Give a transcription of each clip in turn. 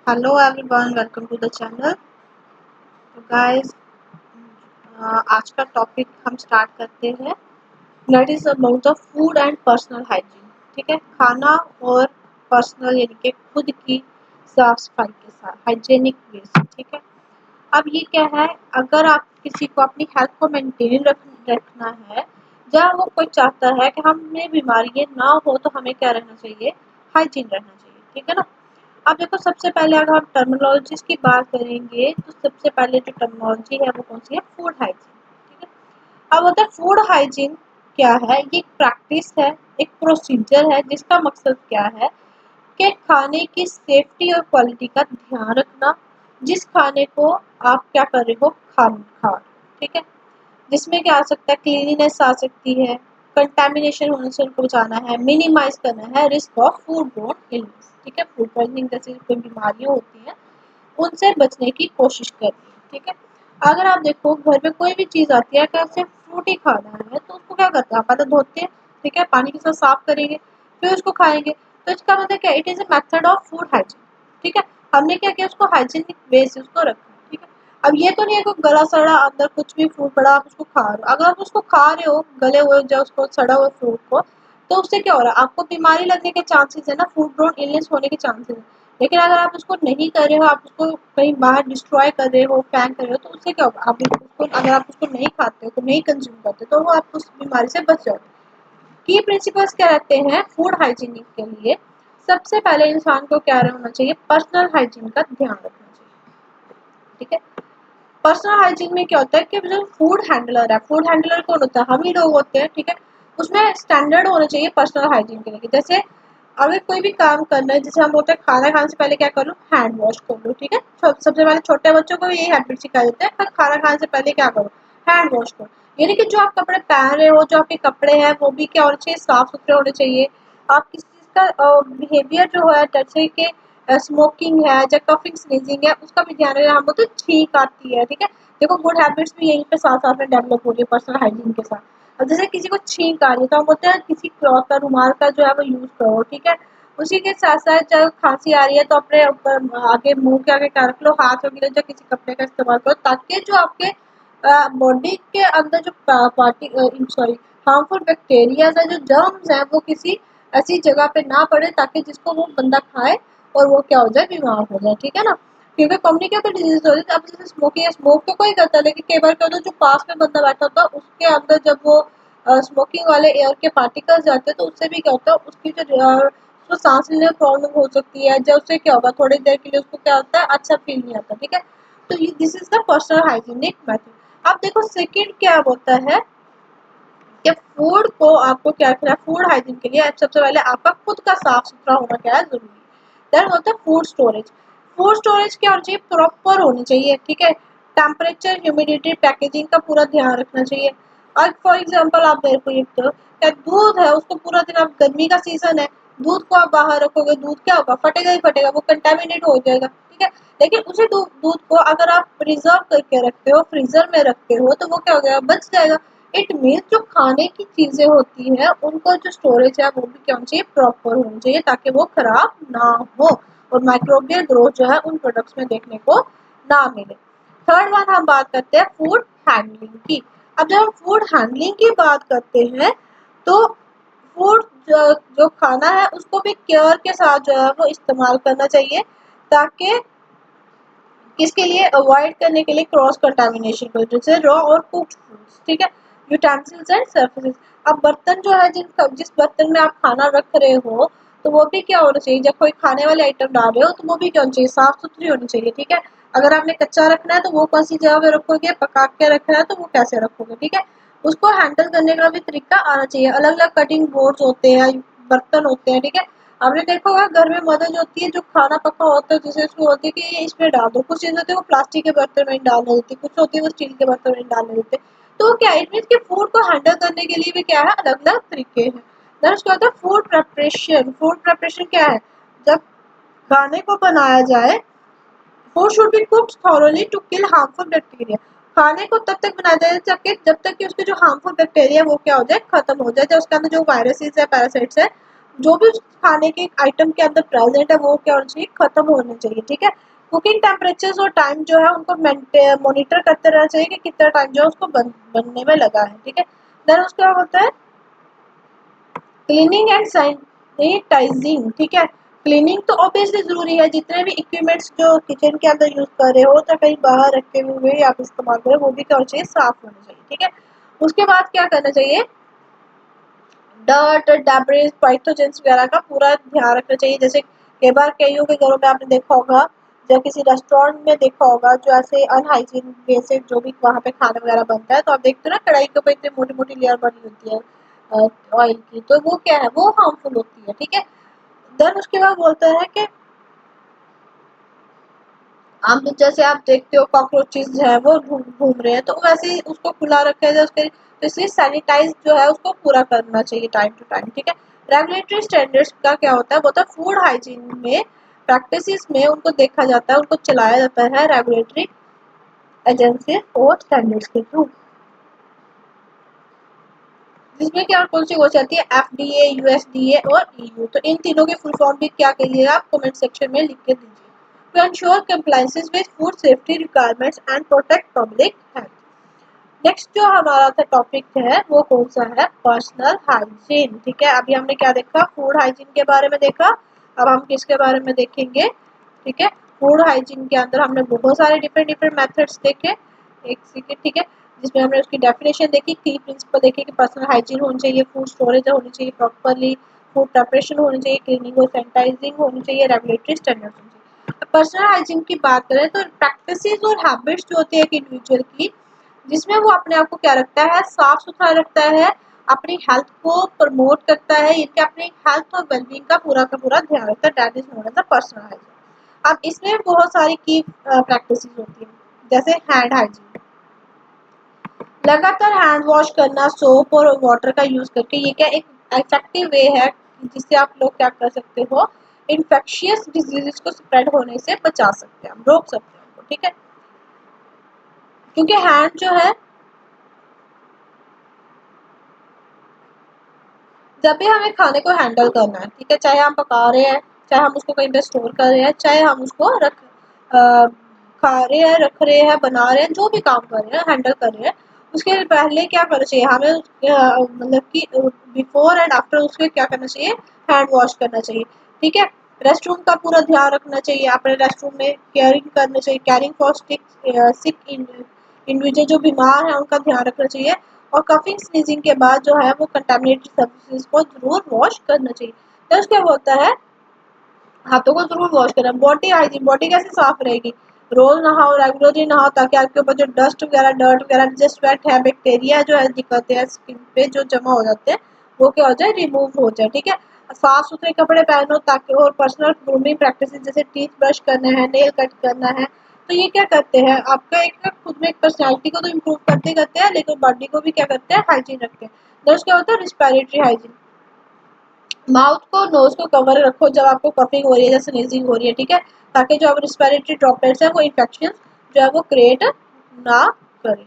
Hello everyone, welcome to the channel. तो guys, आज का टॉपिक हम स्टार्ट करते हैं। That is about the food and personal hygiene. ठीक है, खाना और पर्सनल यानी कि खुद की साफ सफाई के साथ हाइजीनिक वे से। ठीक है, अब ये क्या है, अगर आप किसी को अपनी हेल्थ को मेंटेन रखना है, या वो कोई चाहता है कि हमें बीमारियां ना हो, तो हमें क्या रहना चाहिए, हाइजीन रहना चाहिए। ठीक है ना। अब देखो, सबसे पहले अगर हम टर्मिनोलॉजीज की बात करेंगे, तो सबसे पहले जो टर्मिनोलॉजी है वो कौन सी है, फूड हाइजीन। ठीक है। अब होता है फूड हाइजीन क्या है, ये एक प्रैक्टिस है, एक प्रोसीजर है, जिसका मकसद क्या है कि खाने की सेफ्टी और क्वालिटी का ध्यान रखना। जिस खाने को आप क्या कर रहे हो, खा। ठीक है, जिसमें क्या आ सकता है, क्लीनिनेस आ सकती है, कंटेमिनेशन होने से उनको बचाना है, मिनिमाइज करना है risk of food borne illness. ठीक है, फूड पॉइजनिंग जैसी कोई बीमारियां होती हैं, उनसे बचने की कोशिश करनी है। ठीक है, अगर आप देखो घर में कोई भी चीज आती है, अगर सिर्फ फ्रूट ही खाना है, तो उसको क्या करते हैं, आप पहले धोते हैं, ठीक है, पानी के साथ साफ करेंगे, फिर उसको खाएंगे। तो इसका मतलब क्या, it is a method of food hygiene. ठीक है, हमने क्या किया, उसको हाइजीनिक वे से उसको रखा। ठीक है, अब ये तो नहीं है कोई गला सड़ा अंदर कुछ भी फ्रूट पड़ा आप उसको खा रहे हो। अगर आप उसको खा रहे हो गले हुए जो उसको सड़ा हुए फ्रूट को, तो उससे क्या हो रहा है, आपको बीमारी लगने के चांसेस है ना, फूड ब्रोन इलनेस होने के चांसेस है। लेकिन अगर आप उसको नहीं कर रहे हो, आप उसको कहीं बाहर डिस्ट्रॉय कर रहे हो, फेंक रहे हो, तो उससे क्या होगा, आप उसको अगर आप उसको नहीं खाते हो, तो नहीं कंज्यूम करते, तो वो आप उस बीमारी से बच जाओगे। की प्रिंसिपल्स क्या रहते हैं फूड हाइजीनिक के लिए। सबसे पहले इंसान को क्या होना चाहिए, पर्सनल हाइजीन का ध्यान रखना चाहिए। ठीक है, पर्सनल हाइजीन में क्या होता है कि जो फूड हैंडलर है, फूड हैंडलर कौन होता है, हम ही लोग होते हैं। ठीक है, उसमें स्टैंडर्ड होना चाहिए पर्सनल हाइजीन के लिए। जैसे अगर कोई भी काम करना है, जैसे हम बोलते हैं खाना खाने से पहले क्या कर लो, हैंड वॉश कर लो। ठीक है, सबसे पहले छोटे बच्चों को यही हैबिट सिखाई जाती है, पर खाना खाने से पहले क्या करो, हैंड वॉश करो। यानी कि जो आप कपड़े पहन रहे हो, जो आपके कपड़े हैं, वो भी क्या होने चाहिए, साफ सुथरे होने चाहिए। आप किसी चीज का बिहेवियर जो है, जैसे कि स्मोकिंग है या कफिंग स्नीजिंग है, उसका भी ध्यान रखना। हम बोलते हैं छींक आती है, ठीक है, देखो गुड हैबिट्स भी यहीं पे साथ साथ में डेवलप हो रही है पर्सनल हाइजीन के साथ। अब जैसे किसी को छींक आ रही है, तो हम बोलते हैं किसी क्लॉथ का, रुमाल का जो है वो यूज करो। ठीक है, उसी के साथ साथ जब खांसी आ रही है, तो अपने ऊपर आगे मुंह के आगे क्या रख लो, हाथ वगैरह जो किसी कपड़े का इस्तेमाल करो, ताकि जो आपके बॉडी के अंदर जो पार्टी सॉरी हार्मफुल बैक्टीरिया है, जो जर्म्स है, वो किसी ऐसी जगह पे ना पड़े, ताकि जिसको वो बंदा खाए और वो क्या हो जाए, बीमार हो जाए। ठीक है ना, क्योंकि कम्युनिकेबल डिजीज हो रही है। अब जैसे स्मोकिंग है, स्मोक तो कोई करता है, लेकिन कई बार क्या होता है, जो पास में बंदा बैठा होता है उसके अंदर जब वो स्मोकिंग वाले एयर के पार्टिकल्स जाते हैं, तो उससे भी क्या होता है, उसकी जो उसको सांस लेने में प्रॉब्लम हो सकती है। जब उससे क्या होगा, थोड़ी देर के लिए उसको क्या होता है, अच्छा फील नहीं आता। ठीक है, तो this is the personal hygienic method. अब देखो सेकंड क्या होता है कि फूड को आपको क्या रखना है, फूड हाइजीन के लिए सबसे पहले आपका खुद का साफ सुथरा होना क्या है, जरूरी है। देन होता है फूड स्टोरेज। फूड स्टोरेज क्या होनी चाहिए, प्रॉपर होनी चाहिए। ठीक है, टेम्परेचर, ह्यूमिडिटी, पैकेजिंग का पूरा ध्यान रखना चाहिए। और फॉर एग्जांपल आप मेरे को ये बताओ, क्या दूध है, उसको पूरा दिन, आप गर्मी का सीजन है, दूध को आप बाहर रखोगे, दूध क्या होगा, फटेगा ही फटेगा, वो कंटेमिनेट हो जाएगा। ठीक है, लेकिन उसी दूध को अगर आप प्रिजर्व करके रखते हो, फ्रीजर में रखते हो, तो वो क्या हो गया, बच जाएगा। इट मीन्स जो खाने की चीजें होती हैं, उनको जो स्टोरेज है, वो भी क्या होनी चाहिए, प्रॉपर होनी चाहिए, ताकि वो खराब ना हो और माइक्रोबियल ग्रोथ जो है उन प्रोडक्ट्स में देखने को ना मिले। थर्ड वन हम बात करते हैं फूड हैंडलिंग की। अब जब हम फूड हैंडलिंग की बात करते हैं, तो फूड जो खाना है, उसको भी केयर के साथ जो है वो इस्तेमाल करना चाहिए, ताकि किसके लिए, अवॉइड करने के लिए क्रॉस कंटामिनेशन को, जैसे रॉ और कुक्ड फूड्स। ठीक है, यूटेंसिल्स एंड सर्फेसेस। अब बर्तन जो है, जिस बर्तन में आप खाना रख रहे हो, तो वो भी क्या होना चाहिए, जब कोई खाने वाले आइटम डाल रहे हो, तो वो भी क्या होनी चाहिए, साफ सुथरी होनी चाहिए। ठीक है, अगर आपने कच्चा रखना है, तो वो कौन सी जगह पे रखोगे, पका के रखना है तो वो कैसे रखोगे। ठीक है, उसको हैंडल करने का भी तरीका आना चाहिए। अलग अलग कटिंग बोर्ड्स होते हैं, बर्तन होते हैं। ठीक है, आपने देखा होगा घर में मदर जो होती है, जो खाना पका होता है, जैसे उसको होती है कि ये इसमें डाल दो, कुछ चीज़ होती है वो प्लास्टिक के बर्तन में डालने देती है, कुछ होती है वो स्टील के बर्तन में डालने देते हैं। तो क्या इट मीन्स कि फूड को हैंडल करने के लिए भी क्या है, अलग अलग तरीके हैं। देन उसके बाद फूड प्रेपरेशन। फूड प्रेपरेशन क्या है, जब खाने को बनाया जाए, food should be cooked thoroughly to kill harmful bacteria. खाने को तब तक बनाया जाए जब तक कि उसके जो हार्मफुल बैक्टीरिया वो क्या हो जाए, खत्म हो जाए, जब उसके अंदर जो वायरसेस है, पैरासाइट्स है, जो भी उस खाने के आइटम के अंदर प्रेजेंट है वो क्या होना चाहिए, खत्म होना चाहिए। ठीक है, कुकिंग टेम्परेचर और टाइम जो है उनको मॉनिटर करते रहना चाहिए कि कितना टाइम जो है उसको बनने में लगा है। ठीक है, देन उसका होता है क्लीनिंग एंड सैनिटाइजिंग। ठीक है, क्लीनिंग तो ऑब्वियसली जरूरी है, जितने भी इक्विपमेंट्स जो किचन के अंदर यूज कर रहे हो तो कहीं बाहर रखे हुए आप इस्तेमाल करें वो भी क्या होना चाहिए, साफ होना चाहिए। ठीक है, उसके बाद क्या करना चाहिए, डर्ट, डेब्रिस, पाइथोजेंस वगैरह का पूरा ध्यान रखना चाहिए। जैसे कई बार कईयों के घरों में आपने देखा होगा या किसी रेस्टोरेंट में देखा होगा जो ऐसे अनहाइजीन वे से जो भी वहाँ पे खाना वगैरह बनता है, तो आप देखते हो ना कढ़ाई के ऊपर इतनी मोटी मोटी लेयर बनी होती है ऑयल की, तो वो क्या है, वो हार्मफुल होती है। ठीक है, देन उसके बाद बोलता है कि हम जैसे आप देखते हो कॉकरोचेस है वो घूम घूम रहे हैं, तो वैसे ही उसको खुला रखा जाए उसके, तो इसलिए सैनिटाइज जो है उसको पूरा करना चाहिए टाइम टू टाइम। ठीक है, रेगुलेटरी स्टैंडर्ड्स का क्या होता है, बोलता है फूड हाइजीन में प्रैक्टिसेस में उनको देखा जाता है, उनको चलाया जाता है रेगुलेटरी एजेंसी और स्टैंडर्ड्स के थ्रू, जिसमें क्या कौन सी हो जाती है, एफडीए, यूएसडीए और ईयू। तो इन तीनों के फुल फॉर्म भी क्या कहिएगा आप कमेंट सेक्शन में लिख के दीजिए। To ensure compliances with food safety requirements and protect public health. Next जो हमारा था टॉपिक है वो कौन सा है, पर्सनल हाइजीन। ठीक है, अभी हमने क्या देखा, फूड हाइजीन के बारे में देखा, अब हम किसके बारे में देखेंगे। ठीक है, फूड हाइजीन के अंदर हमने बहुत सारे डिफरेंट डिफरेंट मेथड्स देखे एक सेकेंड। ठीक है, जिसमें हमने उसकी डेफिनेशन देखी, की प्रिंसिपल देखी कि पर्सनल हाइजीन होनी चाहिए, फूड स्टोरेज होनी चाहिए प्रॉपरली, फूड प्रिपरेशन होनी चाहिए, क्लीनिंग और सैनिटाइजिंग होनी चाहिए, रेगुलेटरी स्टैंडर्ड होनी चाहिए। पर्सनल हाइजीन की बात करें तो प्रैक्टिसेस और हैबिट्स जो होती है एक इंडिविजुअल की, जिसमें वो अपने आप को क्या रखता है, साफ सुथरा रखता है, अपनी हेल्थ को प्रमोट करता है, इनके अपने हेल्थ और वेलबींग का पूरा ध्यान रखता है, that is known as a personal hygiene. अब इसमें बहुत सारी की प्रैक्टिसेस होती हैं, जैसे हैंड हाइजीन, लगातार हैंड वॉश करना सोप और वाटर का यूज करके, ये क्या एक इफेक्टिव वे है जिससे आप लोग क्या कर सकते हो, इन्फेक्शियस डिजीजेस को स्प्रेड होने से बचा सकते हैं, हम रोक सकते हैं उनको। ठीक है, क्योंकि हैंड जो है, जब भी हमें खाने को हैंडल करना है, ठीक है, चाहे हम पका रहे हैं, चाहे हम उसको कहीं पे स्टोर कर रहे हैं, चाहे हम उसको अ, खा रहे हैं, रख रहे हैं, बना रहे हैं, जो भी काम कर रहे हैं, हैंडल कर रहे हैं, उसके पहले क्या करना चाहिए हमें, मतलब कि बिफोर एंड आफ्टर उसके क्या करना चाहिए, हैंड वॉश करना चाहिए। ठीक है, रेस्ट रूम का पूरा ध्यान रखना चाहिए, अपने रेस्ट रूम में केयरिंग करना चाहिए, केयरिंग फॉर सिक इंडिविजुअल जो बीमार है उनका ध्यान रखना चाहिए, और कफिंग स्नीजिंग के बाद जो है वो कंटामिनेटेड सर्फेसेस को जरूर वॉश करना चाहिए। तो क्या बोलता है, हाथों को जरूर वॉश करना। बॉडी हाइजीन, बॉडी कैसे साफ रहेगी, रोज नहाओ, रेगुलरली नहाओ, ताकि आपके ऊपर जो डस्ट वगैरह, डर्ट वगैरह, जो स्वेट है, बैक्टीरिया जो है दिक्कतें हैं स्किन पे जो जमा हो जाते हैं वो क्या हो जाए, रिमूव हो जाए। ठीक है, साफ सुथरे कपड़े पहनो, ताकि और पर्सनल ग्रूमिंग प्रैक्टिस जैसे टीथ ब्रश करना है, नेल कट करना है, तो ये क्या करते हैं, आपका एक खुद में एक पर्सनैलिटी को तो इम्प्रूव करते करते हैं, लेकिन बॉडी को भी क्या करते हैं, हाइजीन रखते हैं। नेक्स्ट क्या होता है, रिस्पिरेटरी हाइजीन, माउथ को, नोज को कवर रखो जब आपको कफिंग हो रही है या स्नीजिंग हो रही है। ठीक है, ताकि जो आप रिस्पिरेटरी ड्रॉपलेट्स है वो इन्फेक्शन जो है वो क्रिएट ना करें।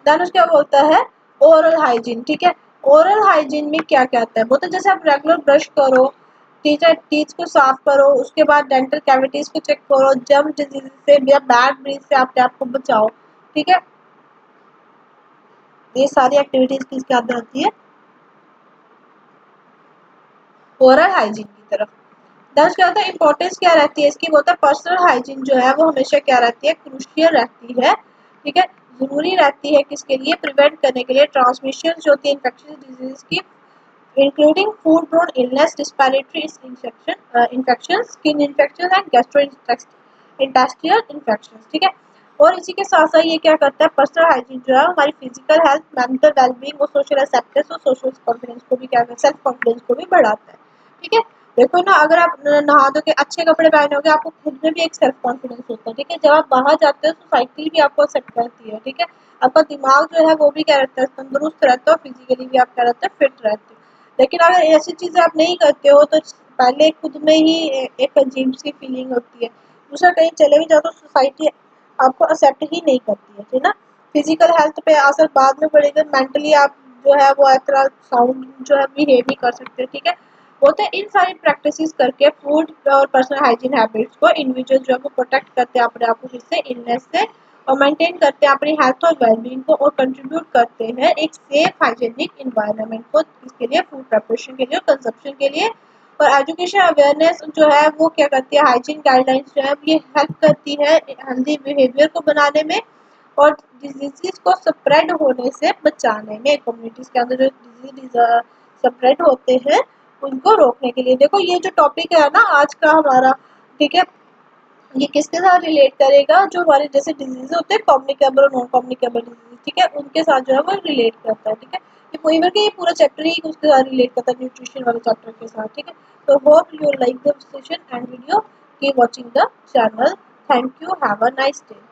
देन उसके बोलता है ओरल हाइजीन। ठीक है, ओरल हाइजीन में क्या क्या आता है, बोलते जैसे आप रेगुलर ब्रश करो, टीथ को साफ करो, उसके बाद डेंटल कैविटीज को चेक करो, जर्म डिजीज से या बैड ब्रीथ से अपने आप को बचाओ। ठीक है, ये सारी एक्टिविटीज किसके अंदर आती है, ओरल हाइजीन की तरफ। दस क्या होता है, इम्पोर्टेंस क्या रहती है इसकी, बोलता है पर्सनल हाइजीन जो है वो हमेशा क्या रहती है, क्रूशियल रहती है। ठीक है, जरूरी रहती है किसके लिए, प्रिवेंट करने के लिए ट्रांसमिशन जो होती है इन्फेक्शन डिजीज की, including food borne illness, respiratory infection, skin infection and gastrointestinal infection. ठीक है, और इसी के साथ साथ ये क्या करता है, पर्सनल हाइजीन जो है हमारी फिजिकल हेल्थ, मेंटल वेलबींग और सोशल एक्सेप्टेंस और सोशल कॉन्फिडेंस को भी क्या करता है, सेल्फ कॉन्फिडेंस को भी बढ़ाता है। ठीक है, देखो ना, अगर आप नहा धो के अच्छे कपड़े पहनोगे आपको खुद में भी एक सेल्फ कॉन्फिडेंस होता है। ठीक है, जब आप बाहर जाते हो सोसाइटी भी आपको एक्सेप्ट करती है। ठीक है, आपका दिमाग जो है वो भी क्या रहता है, तंदुरुस्त रहता है, और फिजिकली भी आप क्या रहते हैं, फिट रहते हो। लेकिन अगर ऐसी चीजें आप नहीं करते हो तो पहले खुद में ही एक अजीब सी फीलिंग होती है, दूसरा कहीं चले भी जाओ तो सोसाइटी आपको एक्सेप्ट ही नहीं करती है, ठीक ना। फिजिकल हेल्थ पे असर बाद में पड़ेगा, मेंटली आप जो है वो इतना साउंड जो है बिहेव नहीं कर सकते, ठीक है। बोलते हैं इन सारी प्रैक्टिसेस करके फूड और पर्सनल हाइजीन हैबिट्स को इंडिविजुअल जो है वो प्रोटेक्ट करते हैं अपने आप को किससे, इलनेस से, और मेंटेन करते हैं अपनी हेल्थ और वेलबींग को, और कंट्रीब्यूट करते हैं एक सेफ हाइजीनिक इन्वायरमेंट को, इसके लिए फूड प्रिपरेशन के लिए और कंजप्शन के लिए। और एजुकेशन अवेयरनेस जो है वो क्या करती है, हाइजीन गाइडलाइंस जो है ये हेल्प करती है हेल्दी बिहेवियर को बनाने में, और डिजीजेस को स्प्रेड होने से बचाने में, कम्युनिटीज के अंदर जो डिजीज स्प्रेड होते हैं उनको रोकने के लिए। देखो ये जो टॉपिक है ना आज का हमारा, ठीक है, ये किसके साथ रिलेट करेगा, जो हमारे जैसे डिजीज होते हैं कम्युनिकेबल और नॉन कम्युनिकेबल डिजीज, ठीक है, उनके साथ जो है वो रिलेट करता है, ठीक है। ये कोई बार ये पूरा चैप्टर ही उसके साथ रिलेट करता है, न्यूट्रिशन वाले चैप्टर के साथ, ठीक है। तो hope you like the session and video, keep watching the channel. Thank you, have a nice day.